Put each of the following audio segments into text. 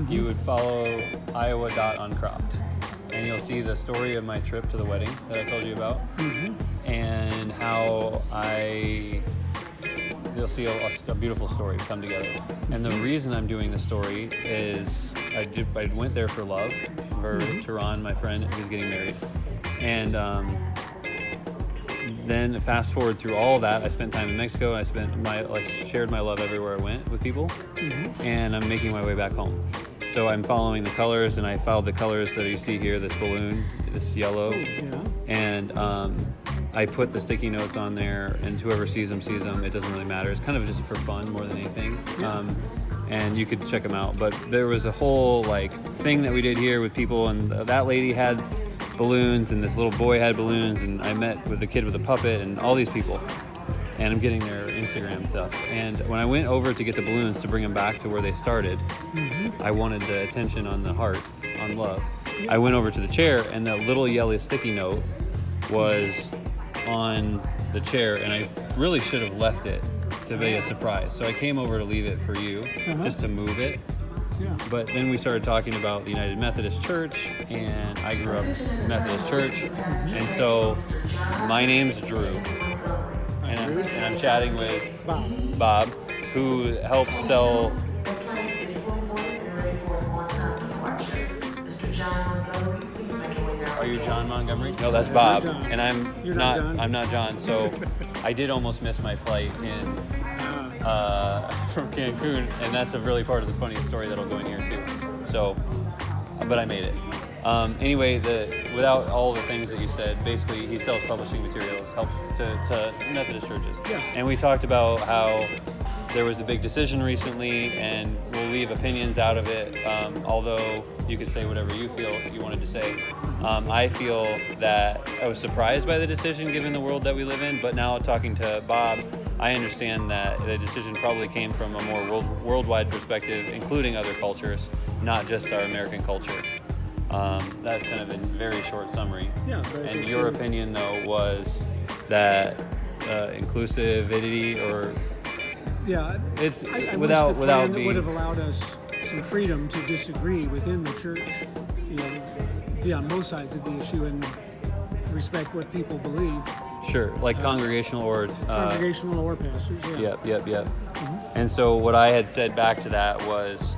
you would follow Iowa.uncropped, and you'll see the story of my trip to the wedding that I told you about, and how you'll see a beautiful story come together. And the reason I'm doing the story is I went there for love, for Tehran, my friend, who's getting married. And then fast forward through all that, I spent time in Mexico, and I shared my love everywhere I went with people, and I'm making my way back home. So I'm following the colors, and I followed the colors that you see here, this balloon, this yellow, and I put the sticky notes on there, and whoever sees them, it doesn't really matter. It's kind of just for fun more than anything. And you could check them out. But there was a whole thing that we did here with people, and that lady had balloons, and this little boy had balloons, and I met with the kid with a puppet, and all these people. And I'm getting their Instagram stuff. And when I went over to get the balloons to bring them back to where they started, I wanted the attention on the heart, on love. I went over to the chair, and that little yellow sticky note was on the chair, and I really should have left it to be a surprise. So I came over to leave it for you, just to move it. But then we started talking about the United Methodist Church, and I grew up Methodist Church, and so my name's Drew, and I'm chatting with Bob, who helps sell. Are you John Montgomery? No, that's Bob, and I'm not John. So I did almost miss my flight from Cancun, and that's a really part of the funniest story that'll go in here too. So, but I made it. Anyway, without all the things that you said, basically he sells publishing materials, helps to Methodist churches. And we talked about how there was a big decision recently, and we'll leave opinions out of it, although you could say whatever you feel you wanted to say. I feel that I was surprised by the decision given the world that we live in, but now talking to Bob, I understand that the decision probably came from a more worldwide perspective, including other cultures, not just our American culture. That's kind of a very short summary. And your opinion, though, was that inclusivity, or it's without being, would have allowed us some freedom to disagree within the church, be on both sides of the issue and respect what people believe. Sure, like congregational or pastors. Yep. And so what I had said back to that was,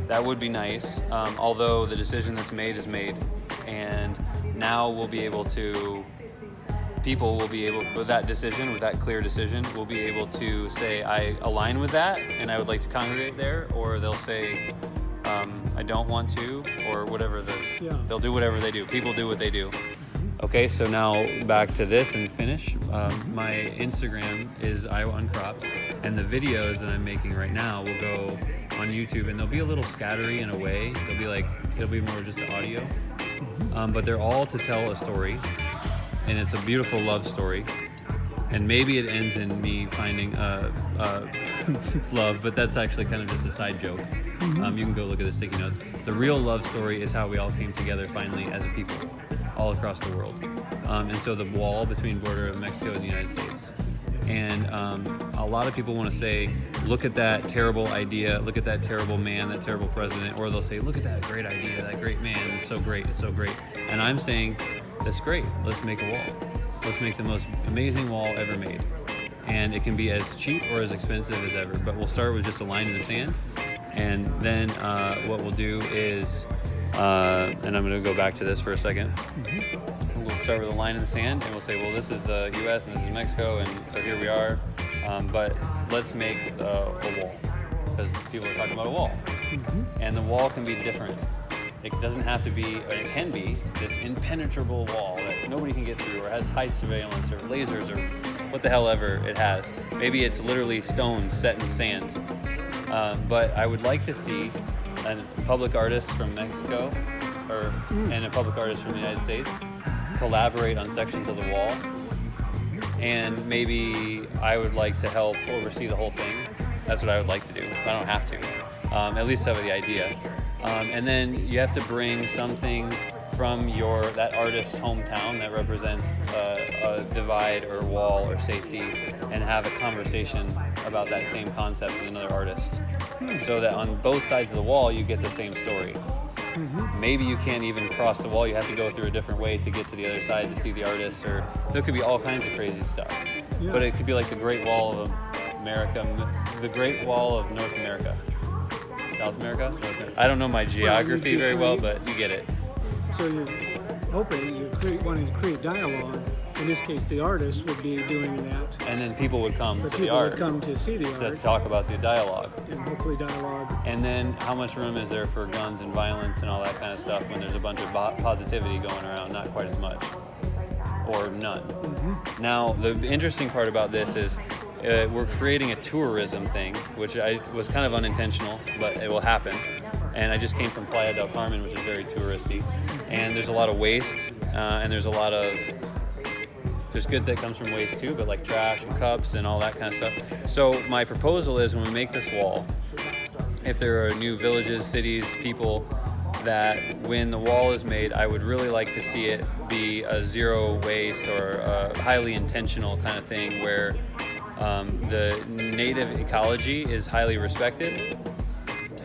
that would be nice, although the decision that's made is made, and now people will be able, with that decision, with that clear decision, will be able to say, I align with that, and I would like to congregate there, or they'll say, I don't want to, or whatever. They'll do whatever they do. People do what they do. Okay, so now back to this and finish. My Instagram is Iowa Uncropped, and the videos that I'm making right now will go on YouTube, and they'll be a little scattery in a way. It'll be more just the audio, but they're all to tell a story, and it's a beautiful love story. And maybe it ends in me finding love, but that's actually kind of just a side joke. You can go look at the sticky notes. The real love story is how we all came together finally as a people, all across the world. And so the wall between border of Mexico and the United States. And a lot of people want to say, look at that terrible idea, look at that terrible man, that terrible president, or they'll say, look at that great idea, that great man, it's so great. And I'm saying, that's great, let's make a wall. Let's make the most amazing wall ever made. And it can be as cheap or as expensive as ever, but we'll start with just a line in the sand. And then what we'll do is, and I'm gonna go back to this for a second. We'll start with a line in the sand, and we'll say, well, this is the US and this is Mexico, and so here we are. But let's make a wall, because people are talking about a wall. And the wall can be different. It doesn't have to be, or it can be, this impenetrable wall that nobody can get through, or has height surveillance, or lasers, or what the hell ever it has. Maybe it's literally stone set in sand. But I would like to see a public artist from Mexico and a public artist from the United States collaborate on sections of the wall. And maybe I would like to help oversee the whole thing. That's what I would like to do. I don't have to. At least have the idea. And then you have to bring something from that artist's hometown that represents a divide or wall or safety, and have a conversation about that same concept with another artist. so that on both sides of the wall you get the same story. Maybe you can't even cross the wall. You have to go through a different way to get to the other side to see the artist, or there could be all kinds of crazy stuff. Yeah. But it could be like the Great Wall of America, the Great Wall of North America. South America? North America. I don't know my geography very well, but you get it. So you're hoping, wanting to create dialogue. In this case, the artist would be doing that. And then people would come But to the people art would come to see the to art talk about the dialogue. and hopefully dialogue. And then how much room is there for guns and violence and all that kind of stuff when there's a bunch of positivity going around? Not quite as much. Or none. Now, the interesting part about this is we're creating a tourism thing, which was kind of unintentional, but it will happen. And I just came from Playa del Carmen, which is very touristy. And there's a lot of waste, and there's good that comes from waste too, but like trash and cups and all that kind of stuff. So my proposal is when we make this wall, if there are new villages, cities, people, that when the wall is made, I would really like to see it be a zero waste or a highly intentional kind of thing where the native ecology is highly respected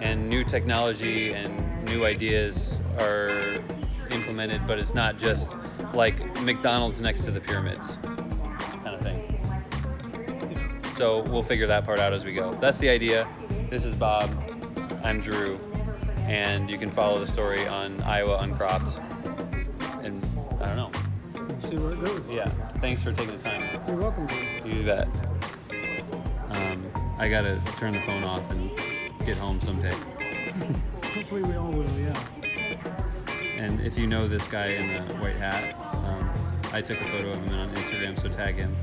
and new technology and new ideas are implemented, but it's not just like McDonald's next to the pyramids kind of thing. So we'll figure that part out as we go. That's the idea. This is Bob. I'm Drew. And you can follow the story on Iowa Uncropped. And I don't know. See where it goes. Yeah. Thanks for taking the time. You're welcome to. You bet. I gotta turn the phone off and get home someday. Hopefully we all will, yeah. And if you know this guy in the white hat, I took a photo of him on Instagram, so tag him.